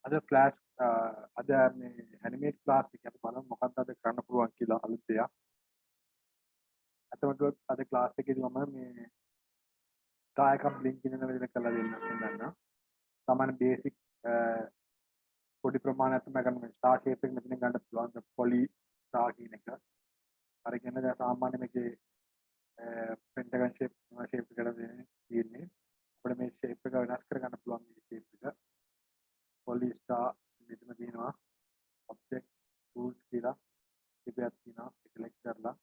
ada class ada මේ animate class එක අපි බලමු මොකක්ද අද කරන්න පුළුවන් කියලා අලුත් දෙයක්. අතකොට අද class එකේදී මම මේ කායක blink වෙන විදිහට කරලා දෙන්නම්. සාමාන්‍ය basic පොඩි ප්‍රමාණයක් තමයි ගන්න මේ star shape එක මෙතනින් ගන්න පුළුවන් poly star කියන එක. අරගෙන දැන් සාමාන්‍ය මේකේ pentagon shape එකට තියෙන්නේ. අපිට මේ shape එක වෙනස් කර ගන්න පුළුවන් මේ shape එක. poly star මෙතන තියෙනවා object tools කියලා ටිකක් තියෙනවා select කරලා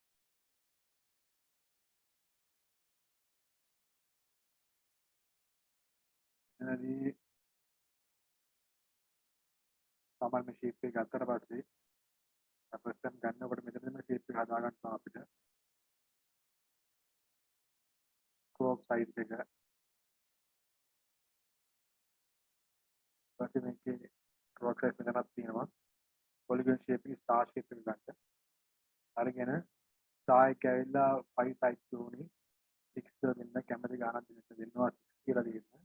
එතනදී සාමාන්‍ය shape එක ගත්තට පස්සේ first time ගන්නකොට මෙතනදී මේ shape එක හදා ගන්නවා අපිට crop size එක ඊට මේකේ stroke size මෙතනක් තියෙනවා polygon shape එක star shape එක ගන්න. අරගෙන star එක ඇවිල්ලා 5 size දුන්නේ 6 දෙන්න කැමති ගානක් දෙන්නවා 6 කියලා දෙන්න.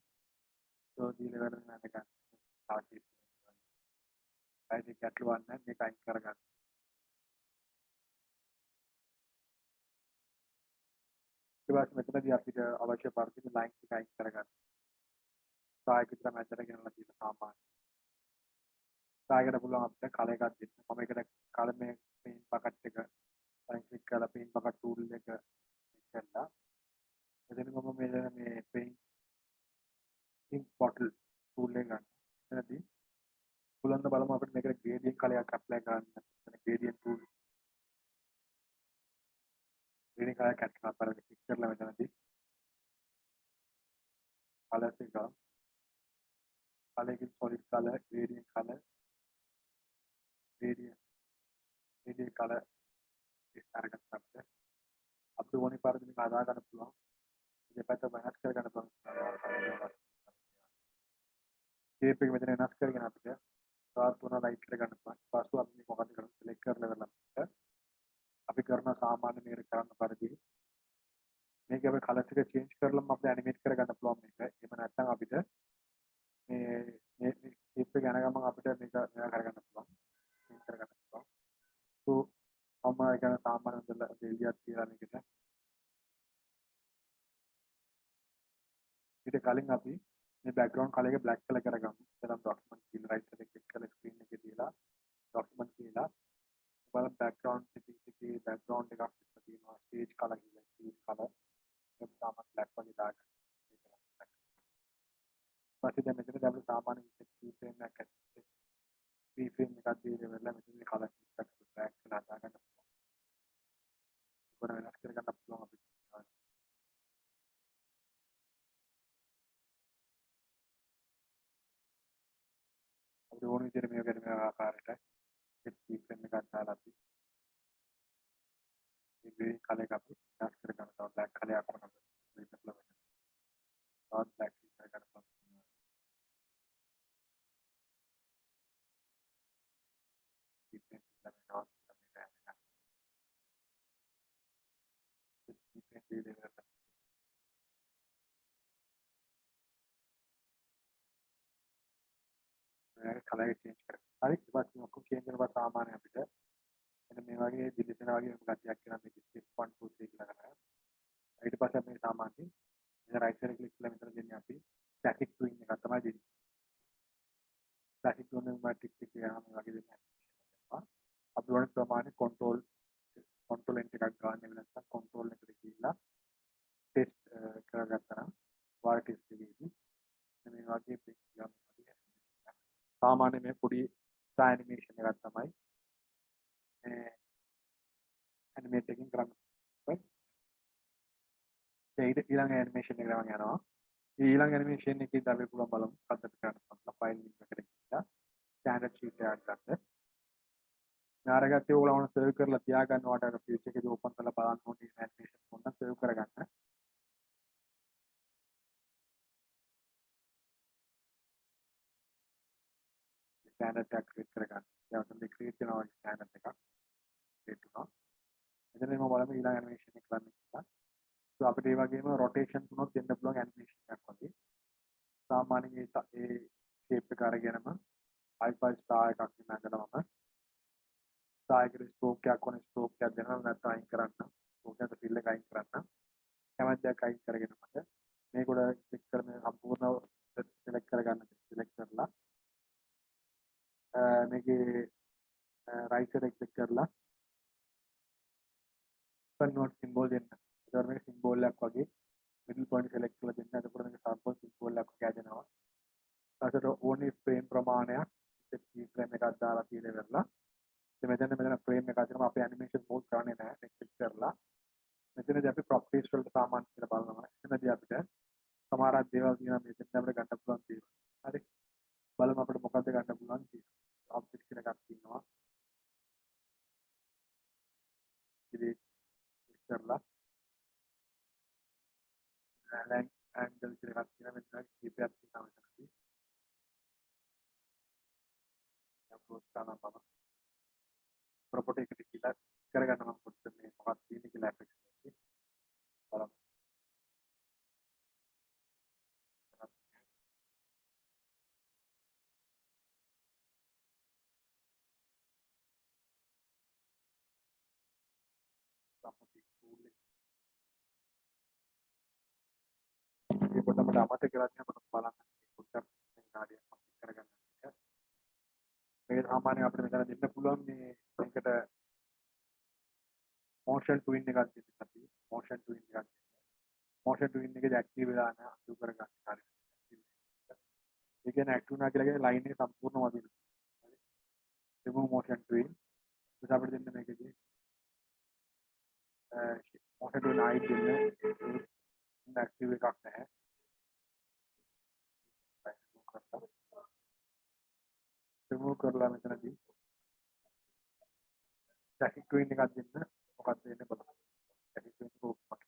so දීලා වැඩ ගන්න ගන්න star shape size එක ඇටලුවන්න මේක අයින් කරගන්න. ඊට පස්සේ මෙතනදී අපිට අවශ්‍ය පරිදි line එක අයින් කරගන්න. star එක විතර මැදට ගෙනලා තියෙන සාමාන්‍ය සායකට පුළුවන් අපිට කල එකක් දෙන්න. මම ඒකට කල මේ paint bucket එක right click කරලා paint bucket tool එක click කරලා එතන මම මේ paint bottle tool එක ගන්න. එතනදී පුළුවන් ද බලමු අපිට මේකට gradient කලයක් apply කරන්න. එතන gradient tool gradient කලයක් add කරලා බලන්න click කරලා මෙතනදී colors එක color solid color gradient color gradient color අරගත්ත අපිට ඕනේ පරිදි මේක හදා ගන්න පුළුවන්. දෙපැත්ත වෙනස් කර ගන්න පුළුවන්. shape එක මෙතන වෙනස් කරගෙන අපිට start තුන right කර ගන්න පුළුවන්. පස්ව අපි මේක මොකද කරන්නේ select කරලා කරලා අපි කරන සාමාන්‍ය මේක කරන්න පරිදි මේක අපි colors එක change කරලම අපිට animate කර ගන්න පුළුවන් මේක. එහෙම නැත්නම් අපිට මේ shape එක යන ගමන් අපිට මේක මෙයා කරගන්න පුළුවන්. change කරගන්න පුළුවන්. so මම කියන සාමාන්‍ය දෙලියක් කියලා මේකට ඊට කලින් අපි මේ background color එක black color කරගමු. එතනම් document කියලා right side එක click කරලා screen එකේ තියලා document කියලා බලන්න background settings එකේ background එකක් තියෙනවා stage color කියලා stage color ඒක තමයි black වගේ දාගන්න. ඊපස්සේ දැන් මෙතන අපි සාමාන්‍ය keyframe එකක් ඇතුලේ keyframe එකක් දීලා වෙලා මෙතන color එකක් black කරලා දාගන්න පුළුවන්. ඒක වෙනස් කරගන්න පුළුවන් අපිට. අපිට ඕන විදිහට මේක ගැන මේ ආකාරයට keyframe එකක් දාලා අපි මේ color එක අපි වෙනස් කරගන්න තව black color එකක් වුණා. මේක බලන්න. තවත් black කරගන්න පුළුවන්. කලර් එක චේන්ජ් කරගන්න. හරි ඊට පස්සේ ඔක්කොම චේන්ජ් කරලා සාමාන්‍ය අපිට එන්න මේ වගේ දිලිසෙන වගේ ගතියක් එනවා මේක ස්ටෙප් 1 2 3 කියලා කරනවා. ඊට පස්සේ අපි සාමාන්‍යයෙන් මෙතන රයිට් සයිඩ් ක්ලික් කරලා මෙතන දෙන්නේ අපි ක්ලාසික් ට්වින් එකක් තමයි දෙන්නේ. ක්ලාසික් ට්වින් එක මැට්‍රික් එක යනවා මේ වගේ දෙන්නේ. අපි වුණ ප්‍රමාණය control enter එකක් ගන්න නැත්නම් control එකට ගිහිල්ලා ටෙස්ට් කරගත්තා නම් වාර ටෙස්ට් එකේදී මේ වගේ පික් ගන්න සාමාන්‍ය මේ පොඩි ස්ටා ඇනිමේෂන් එකක් තමයි මේ ඇනිමේට් එකකින් කරන්නේ. ඊළඟ ඇනිමේෂන් එකට මම යනවා. ඊළඟ ඇනිමේෂන් එකේදී අපි පුළුවන් බලමු හදන්න කරන්න ෆයිල් එකට ගිහලා ස්ටෑන්ඩඩ් ෂීට් එකක් ගන්න. නාරගත්තේ ඕගොල්ලෝ සර්ව් කරලා තියාගන්න වට අර ෆියුචර් එකේදී ඕපන් කරලා බලන්න ඕනේ ඇනිමේෂන්ස් මොනවද සර්ව් කරගන්න. ස්ටෑන්ඩඩ් එකක් ක්‍රියේට් කරගන්න. දැන් අපි ක්‍රියේට් කරනවා ස්ටෑන්ඩඩ් එකක් ක්‍රියේට් වුණා. එතන මම බලමු ඊළඟ ඇනිමේෂන් එක කරන්න කියලා. so අපිට ඒ වගේම රොටේෂන් තුනක් දෙන්න පුළුවන් ඇනිමේෂන් එකක් වගේ. සාමාන්‍යයෙන් ඒ ෂේප් එක අරගෙනම i5 star එකක් ඉන්න ඇඳලා මම star එකේ stroke එකක් ඕනේ stroke එකක් දෙනවා නැත්නම් අයින් කරන්න stroke එකට fill එක අයින් කරන්න කැමති දෙයක් අයින් කරගෙන මට මේක උඩ ක්ලික් කරන සම්පූර්ණ select කරගන්න select කරලා මේකේ right side එක ක්ලික් කරලා convert symbol දෙන්න. ඒතර මේක symbol එකක් වගේ middle point select කරලා දෙන්න. එතකොට මේක sample symbol එකක් වගේ හැදෙනවා. ඊට ඕනි frame ප්‍රමාණයක් key frame එකක් දාලා තියෙන වෙලාව. ඉතින් මෙතන frame එකක් දෙනවා අපි animation mode කරන්නේ නැහැ. ඒක ක්ලික් කරලා මෙතනදී අපි properties වලට සාමාන්‍ය කියලා බලනවා. එතනදී අපිට සමහරක් දේවල් තියෙනවා මෙතන අපිට ගන්න පුළුවන් දේවල්. හරි. බලමු අපිට මොකද්ද ගන්න පුළුවන් කියලා. object කියලා එකක් තියෙනවා. ඉතින් කරලා angle කියලා එකක් තියෙනවා මෙතන කීපයක් තියෙනවා මෙතනදී approach කරනවා මම property එකට කියලා කරගන්න මම පොඩ්ඩක් මේ මොකක්ද තියෙන්නේ කියලා effects එකේ බලමු property tool එකේ පොඩ්ඩක් මට අමතක කරලා තියෙනවා මම බලන්න පොඩ්ඩක් මේ කාර්යයක් කරගන්න එක මේක සාමාන්‍යයෙන් අපිට මෙතන දෙන්න පුළුවන් මේ මේකට motion twin එකක් දෙන්න අපි motion twin එකක් motion twin එකේ active වෙලා නැහැ අඳු කරගන්න කාර්යය ඒ කියන්නේ active වුණා කියලා කියන්නේ line එක සම්පූර්ණ වදිනවා හරි remove motion twin ඊට අපිට දෙන්න මේකදී motion twin hide දෙන්න active එකක් නැහැ remove කරලා මෙතනදී static twin එකක් දෙන්න මොකක්ද වෙන්නේ බලන්න static twin එක ඕක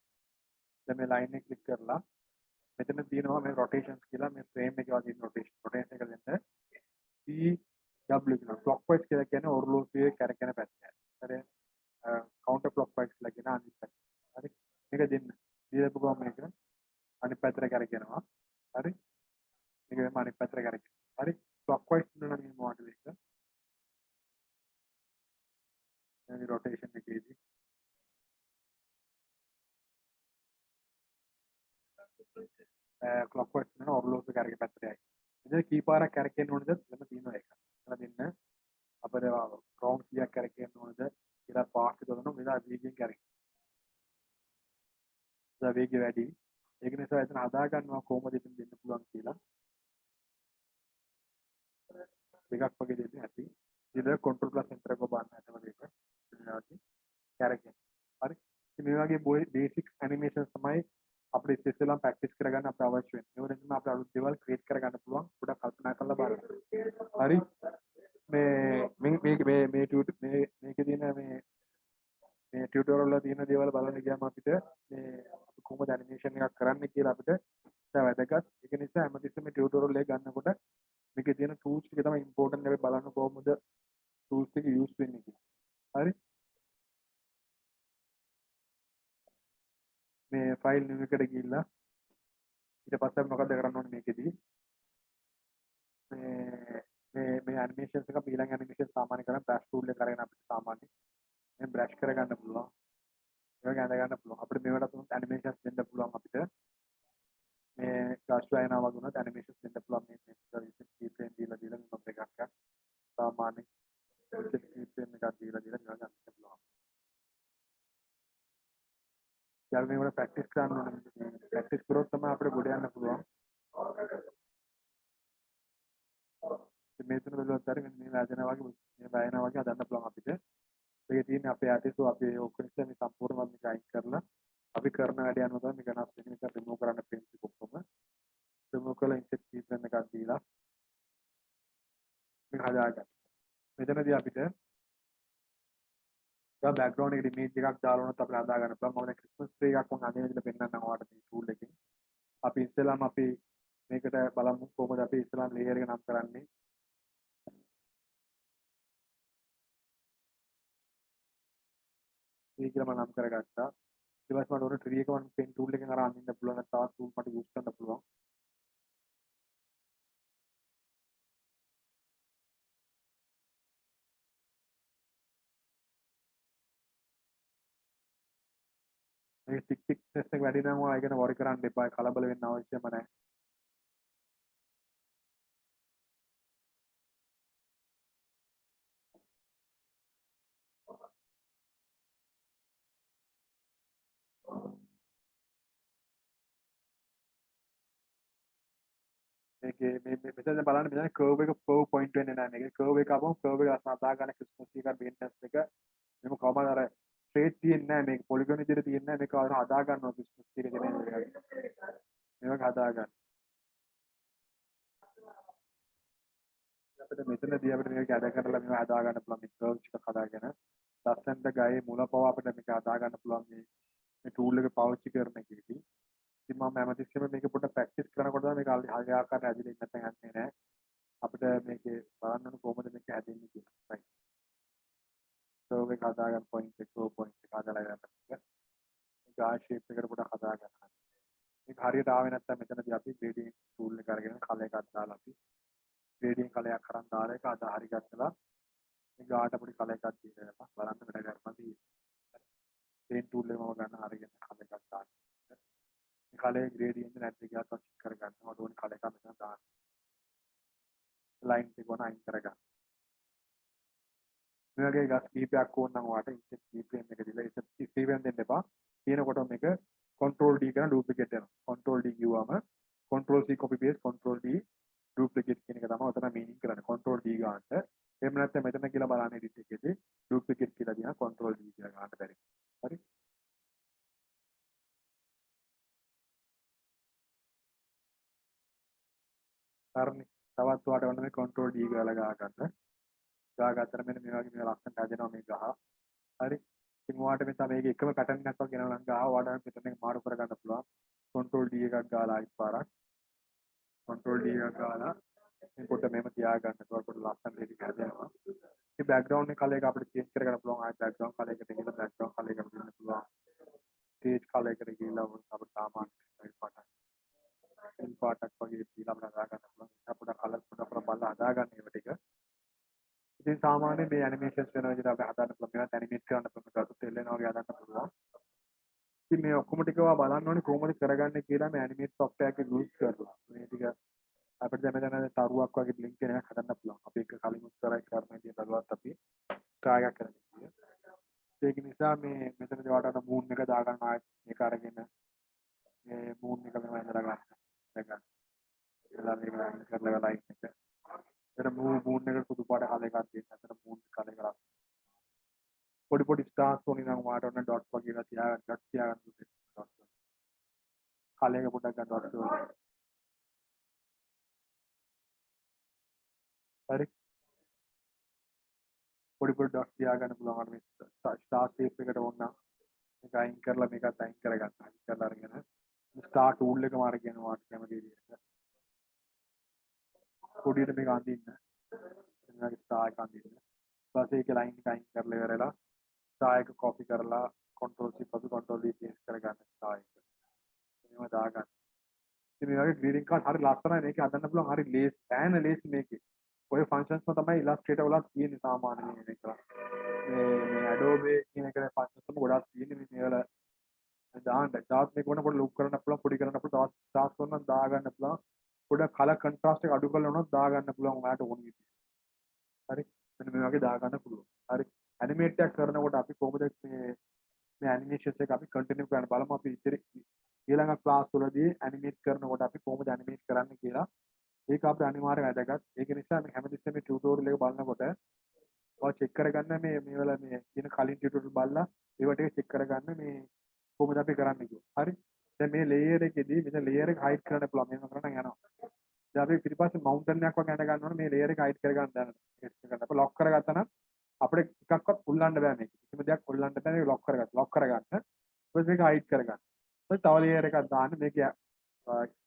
දැන් මේ line එක ක්ලික් කරලා මෙතන තියෙනවා මේ rotations කියලා මේ frame එකේ වදින rotation එක දෙන්න CW කියන clockwise කියලා කියන්නේ ඔරලෝසුවේ කැරකෙන පැත්ත. හරි counter clockwise කියලා කියන අනිත් පැත්ත. හරි මේක දෙන්න. දීලා ගමන් මේක අනිත් පැත්තට කැරකෙනවා. හරි මේක වෙන අනිත් පැත්තට කැරකෙනවා. හරි clockwise දුන්නා නම් මොකද වෙන්නේ? මේ rotation එකේදී clockwise වෙන ඔරලෝසුව කැරකෙන පැත්තට යයි. ඉතින් කීපාරක් කැරකෙන්න ඕනද? එතන තියෙනවා එක. එතන දෙන්න අපිට රවුන්ඩ් කීයක් කැරකෙන්න ඕනද කියලා පාස් එක දෙනවා මෙලා වේගයෙන් කැරකෙනවා. ඒ වේගය වැඩි. ඒක නිසා එතන හදා ගන්නවා කොහොමද එතන දෙන්න පුළුවන් කියලා. දෙකක් වගේ දෙන්න ඇති. ඊට control plus enter එක බලන්න එතකොට ඒක. ඉතින් කැරකෙන. හරි. ඉතින් මේ වගේ basics animations තමයි අපිට ඉස්සෙල්ලාම ප්‍රැක්ටිස් කරගන්න අපිට අවශ්‍ය වෙන්නේ. ඒ වගේම අපිට අලුත් දේවල් ක්‍රියේට් කරගන්න පුළුවන්. පොඩ්ඩක් කල්පනා කරලා බලන්න. හරි. මේකේ තියෙන මේ ටියුටෝරියල් වල තියෙන දේවල් බලන්න ගියාම අපිට මේ අපි කොහොමද ඇනිමේෂන් එකක් කරන්න කියලා අපිට වැදගත්. ඒක නිසා හැමතිස්සෙම මේ ටියුටෝරියල් එක ගන්නකොට මේකේ තියෙන tools ටික තමයි ඉම්පෝටන්ට් එක බලන්න කොහොමද tools ටික යූස් වෙන්නේ කියලා. හරි. මේ ෆයිල් new එකට ගිහිල්ලා ඊට පස්සේ අපි මොකද කරන්න ඕනේ මේකෙදී මේ ඇනිමේෂන්ස් එක ඊළඟ ඇනිමේෂන් සාමාන්‍ය කරන් බ්‍රෂ් ටූල් එක කරගෙන අපිට සාමාන්‍ය මේ බ්‍රෂ් කරගන්න පුළුවන්. ඒක ඇඳ ගන්න පුළුවන්. අපිට මේවට තුන ඇනිමේෂන්ස් දෙන්න පුළුවන් අපිට. මේ ක්ලාස් වයින් ආව වුණත් ඇනිමේෂන්ස් දෙන්න පුළුවන් මේ රිසෙට් කී ෆ්‍රේම් දීලා මොකක් එකක් සාමාන්‍ය රිසෙට් කී ෆ්‍රේම් එකක් දීලා ගන්න පුළුවන්. යාළුවෝ මේකට ප්‍රැක්ටිස් කරන්න ඕනේ. ප්‍රැක්ටිස් කරොත් තමයි අපිට ගොඩ යන්න පුළුවන්. මේ තුන බලවත් හරි මේ වැදෙනා වගේ හදන්න පුළුවන් අපිට. ඒක තියෙන්නේ අපේ ආටිසෝ අපේ ඔක්කොනිස්ලා මේ සම්පූර්ණයෙන්ම මේක අයින් කරලා අපි කරන වැඩ යනවා තමයි මේක වෙනස් වෙන එක රිමූව් කරන්න ප්‍රින්ට් එක ඔක්කොම රිමූව් කරලා ඉන්සර්ට් කීපන් එකක් දීලා මේක හදාගන්න. මෙතනදී අපිට බෑග්ග්‍රවුන්ඩ් එකට ඉමේජ් එකක් දාලා උනත් අපිට හදා ගන්න පුළුවන්. මම දැන් ක්‍රිස්මස් ට්‍රී එකක් මම අනිත් විදිහට පෙන්නන්නම් ඔයාලට මේ ටූල් එකෙන්. අපි ඉස්සෙල්ලාම අපි මේකට බලමු කොහොමද අපි ඉස්සෙල්ලාම ලේයර් එක නම් කරන්නේ. මේ කියලා මම නම් කරගත්තා. ඊට පස්සේ මට ඕන ට්‍රී එක මම පෙන් ටූල් එකෙන් අරන් අඳින්න පුළුවන්. නැත්නම් තවත් ටූල් මට යූස් කරන්න පුළුවන්. මේ thickness එක වැඩි නම් ඔයා ගැන worry කරන්න එපා. කලබල වෙන්න අවශ්‍යම නැහැ. මේකේ මේ මෙතන බලන්න මෙතන කර්ව් එක පොයින්ට් වෙන්නේ නැහැ. මේකේ කර්ව් එක ආපුවම කර්ව් එක අසා ගන්න ක්‍රිස්මස් එක බේන්නස් එක මේක කොහමද අර ස්ට්‍රේට් තියෙන්නේ නැහැ. මේක පොලිගොන් විදිහට තියෙන්නේ නැහැ. මේක අර හදා ගන්නවා ක්‍රිස්මස් එක කියන මේක හදා ගන්න. අපිට මෙතනදී අපිට මේක ඇඩ කරලා මේක හදා ගන්න පුළුවන් මේ කර්ව් ටික හදාගෙන ලස්සනට ගහේ මුල පව අපිට මේක හදා ගන්න පුළුවන් මේ ටූල් එක පාවිච්චි කරන එකේදී. ඉතින් මම හැමතිස්සෙම මේක පොඩ්ඩක් ප්‍රැක්ටිස් කරනකොට තමයි මේක හරිය ආකාරයට හැදිලා නැත්නම් යන්නේ නැහැ. අපිට මේකේ බලන්න ඕන කොහොමද මේක හැදෙන්නේ කියලා. right. කර්ව් එක හදා ගන්න පොයින්ට් එක හදාලා ගන්න. ගා ෂේප් එකට පොඩ්ඩක් හදා ගන්න. මේක හරියට ආවේ නැත්නම් මෙතනදී අපි ග්‍රේඩියන්ට් ටූල් එක අරගෙන කලර් එකක් දාලා අපි ග්‍රේඩියන්ට් කලරයක් කරන් දාලා ඒක අද හරි ගැස්සලා මේ ගාට පොඩි කලර් එකක් දීලා බලන්න වැඩ කරපන්දී පේන්ට් ටූල් එක මම ගන්න අරගෙන කලර් එකක් දාන්න. මේ කලර් ග්‍රේඩියන්ට් නැද්ද කියලා චෙක් කරගන්න. මට ඕනේ කලර් එකක් මෙතන දාන්න. ලයින් එක ගොන අයින් කරගන්න. මේ වගේ ගස් කීපයක් ඕන නම් ඔයාලට ඉන්ච් කීපයෙන් එක දීලා ඉන්ච් කීපයෙන් දෙන්න එපා. කියනකොට මේක control D කරන duplicate වෙනවා. control D කිව්වම control C copy paste control D duplicate කියන එක තමයි ඔතන meaning කරන්නේ. control D ගන්නට. එහෙම නැත්නම් මෙතන කියලා බලන්න edit එකේදී duplicate කියලා දිනා control D කියලා ගන්න බැරි. හරි? හරිනේ. තවත් ඔයාලට වන්න මේ control D කියලා ගහ ගන්න. ගාගත්තර මෙන්න මේ වගේ මේ ලස්සනට හැදෙනවා මේ ගහ. හරි. ඉතින් ඔයාලට මෙතන මේක එකම පැටර්න් එකක් වගේ එනවා නම් ගහ ඔයාලට මෙතන මේක මාරු කරගන්න පුළුවන්. control D එකක් ගාලා අයිත් පාරක්. control D එකක් ගාලා මේ පොඩ්ඩ මෙහෙම තියාගන්න. ඒකට පොඩ්ඩ ලස්සනට හෙඩි හැදෙනවා. මේ බෑග්ග්‍රවුන්ඩ් එක කලර් එක අපිට චේන්ජ් කරගන්න පුළුවන්. ආයෙත් බෑග්ග්‍රවුන්ඩ් කලර් එකට ගිහලා බෑග්ග්‍රවුන්ඩ් කලර් එකට දෙන්න පුළුවන්. ස්ටේජ් කලර් එකට ගිහලා අපිට සාමාන්‍ය පාටක් වගේ දීලා අපිට හදා ගන්න පුළුවන්. අපිට කලර් පොඩ්ඩක් බලලා හදා ගන්න ඒවා ටික. ඉතින් සාමාන්‍යයෙන් මේ ඇනිමේෂන්ස් වෙන විදිහට අපි හදන්න පුළුවන්. මේවත් ඇනිමේට් කරන්න පුළුවන්. ගතු තෙල්ලෙනවා වගේ හදන්න පුළුවන්. ඉතින් මේ ඔක්කොම ටික ඔයා බලන්න ඕනේ කොහොමද කරගන්නේ කියලා මේ ඇනිමේට් සොෆ්ට්වෙයාර් එක යූස් කරලා. මේ ටික අපිට දැන් මෙතන තරුවක් වගේ බ්ලින්ක් වෙන එකක් හදන්න පුළුවන්. අපි එක කලින් උත්තරයි කරන විදිහ බලවත් අපි ස්ට්‍රා එකක් කරගන්න. ඒක නිසා මේ මෙතනදී ඔයාලට මූන් එක දාගන්න ආයෙත් මේක අරගෙන මේ මූන් එක මෙහෙම ඇඳලා ගන්න. දැන් එලා මේක අයින් කරලා ලයින් එක. එතන මූන් එකට සුදු පාට කලර් එකක් දෙන්න. එතන මූන් කලර් එක ලස්සන. පොඩි පොඩි ස්ටාර්ස් වුණේ නම් ඔයාලට ඔන්න ඩොට්ස් වගේ ඒවා තියාගන්න ඩොට්ස් තියාගන්න පුළුවන්. කලර් එක පොඩ්ඩක් ගන්න ඩොට්ස් වල. හරි. පොඩි පොඩි ඩොට්ස් තියාගන්න පුළුවන්. අර මේ ස්ටාර් ෂේප් එකට ඕන නම් මේක අයින් කරලා මේකත් අයින් කරගන්න. අයින් කරලා අරගෙන ස්ටාර් ටූල් එකම අරගෙන ඔයාලට කැමති විදිහට පොඩියට මේක අඳින්න. මේක ස්ටාර් එක අඳින්න. ඊට පස්සේ ඒක ලයින් එක අයින් කරලා ඉවරලා ස්ටාර් එක කොපි කරලා control C copy control V paste කරගන්න ස්ටාර් එක. එහෙම දාගන්න. ඉතින් මේ වගේ ග්‍රීටින් කාඩ් හරි ලස්සනයි මේක හදන්න පුළුවන්. හරි ලේසි සෑහෙන ලේසි මේකේ. ඔය ෆන්ක්ෂන්ස්ම තමයි ඉලස්ට්‍රේටර් වල තියෙන්නේ සාමාන්‍යයෙන් මේක. මේ Adobe කියන එක ෆන්ක්ෂන්ස්ම ගොඩාක් තියෙන්නේ මේ වල දාන්න. තාත් මේක වුණ පොඩි ලුක් කරන්න පුළුවන්, පොඩි කරන්න පුළුවන්, තවත් ස්ටාර්ස් වුණා දාගන්න පුළුවන්. පොඩ කලර් කන්ට්‍රාස්ට් එක අඩු කරලා උනොත් දාගන්න පුළුවන් ඔයාලට ඕන විදිහට. හරි. මෙන්න මේ වගේ දාගන්න පුළුවන්. හරි. ඇනිමේට් එකක් කරනකොට අපි කොහොමද මේ ඇනිමේෂන්ස් එක අපි කන්ටිනියු කරන්න බලමු අපි ඉතින් ඊළඟ ක්ලාස් වලදී ඇනිමේට් කරනකොට අපි කොහොමද ඇනිමේට් කරන්නේ කියලා. ඒක අපිට අනිවාර්යයෙන් වැදගත්. ඒක නිසා මේ හැමතිස්සෙම මේ ටියුටෝරියල් එක බලනකොට ඔයා චෙක් කරගන්න මේ වල මේ කියන කලින් ටියුටෝරියල් බලලා ඒවා ටික චෙක් කරගන්න මේ කොහොමද අපි කරන්නේ කියලා. හරි. දැන් මේ ලේයර් එකේදී මෙතන ලේයර් එක හයිඩ් කරන්න පුළුවන්. මේක කරන්න යනවා. දැන් අපි ඊට පස්සේ මවුන්ටන් එකක් වගේ අඳ ගන්න ඕනේ මේ ලේයර් එක හයිඩ් කරගන්න දැනන. ඒක අපිට ලොක් කරගත්තා නම් අපිට එකක්වත් උල්ලන්න බෑ මේක. කිසිම දෙයක් උල්ලන්න බෑ මේක ලොක් කරගන්න. ලොක් කරගන්න. ඊට පස්සේ මේක හයිඩ් කරගන්න. ඊට තව ලේයර් එකක් දාන්න මේක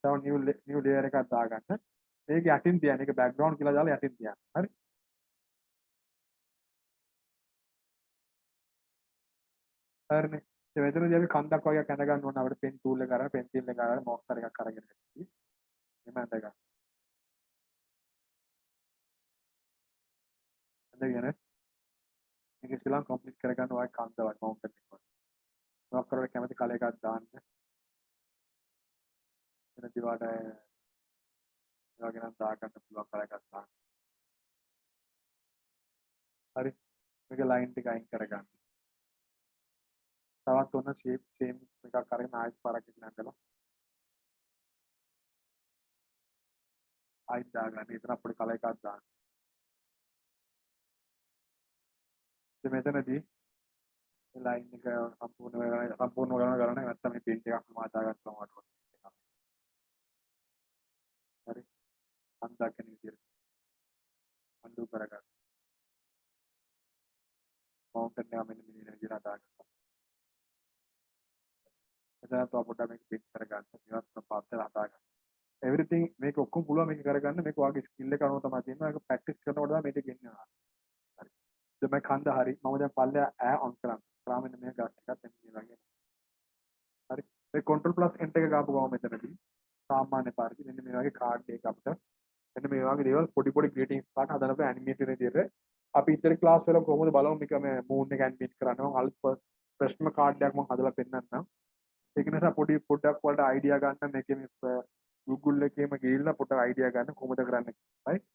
තව නිව් ලේයර් එකක් දාගන්න. මේක යටින් තියන්න. ඒක බෑග්ග්‍රවුන්ඩ් කියලා දාලා යටින් තියන්න. හරි. හරිනේ. ඉතින් මෙතනදී අපි කන්දක් වගේ ඇඳ ගන්න ඕන අපිට පෙන් ටූල් එක අරගෙන පෙන්සිල් එක අරගෙන මොක්කර් එකක් අරගෙන ඉතින් එහම ඇඳ ගන්න. ඇඳගෙන මේක ඉස්සෙල්ලාම කම්ප්ලීට් කරගන්න ඔය කන්ද වගේ මවුන්ටන් එක. මොකක් කරලා කැමති කල එකක් දාන්න. එන දිවාට ඒ වගේ නම් දාගන්න පුළුවන් කල එකක් දාන්න. හරි. මේක ලයින් ටික අයින් කරගන්න. තවත් ඔන්න ෂේප් සේම් එකක් අරගෙන ආයෙත් පාරක් ඉන්නදලා ආයෙත් දාගන්න. එතන අපිට කල එකක් දාන්න. ඉතින් මෙතනදී ලයින් එක සම්පූර්ණ කරන නැත්නම් මේ පේන්ට් එකක් මාදා ගන්න ඕනට. හරි. අන්දාගෙන විදියට අන්ඩු කරගන්න. මවුන්ටන් එක මෙන්න මේ විදියට හදාගන්න. එතන තව පොඩ්ඩක් මේක පිට් කරගන්න. ඊවත් පාත් එක හදාගන්න. එවරිතින් මේක ඔක්කොම පුළුවන් මේක කරගන්න. මේක ඔයාගේ ස්කිල් එක අනුව තමයි තියෙන්නේ. මේක ප්‍රැක්ටිස් කරනකොට තමයි මේක ගෙන්නනවා. හරි. දැන් මම කන්ද හරි. මම දැන් පල්ලෙහා ඈ ඔන් කරන්න. කරා මෙන්න මේ ගස් එකත් මෙන්න මේ වගේ. හරි. මේ control plus enter එක ගාපු ගමන් මෙතනදී සාමාන්‍ය පාරදී මෙන්න මේ වගේ කාඩ් එකක් අපිට මෙන්න මේ වගේ දේවල් පොඩි පොඩි greetings කාඩ් හදලා අපේ ඇනිමේටඩ් විදියට අපි ඉතින් ක්ලාස් වල කොහොමද බලමු මේක මේ මූන් එක ඇනිමේට් කරන්න මම අලුත් ප්‍රශ්න කාඩ් එකක් මම හදලා පෙන්නන්නම්. ඒක නිසා පොඩ්ඩක් වලට අයිඩියා ගන්න මේකේ මේ Google එකේම ගිහිල්ලා පොඩ්ඩක් අයිඩියා ගන්න කොහොමද කරන්නේ. right?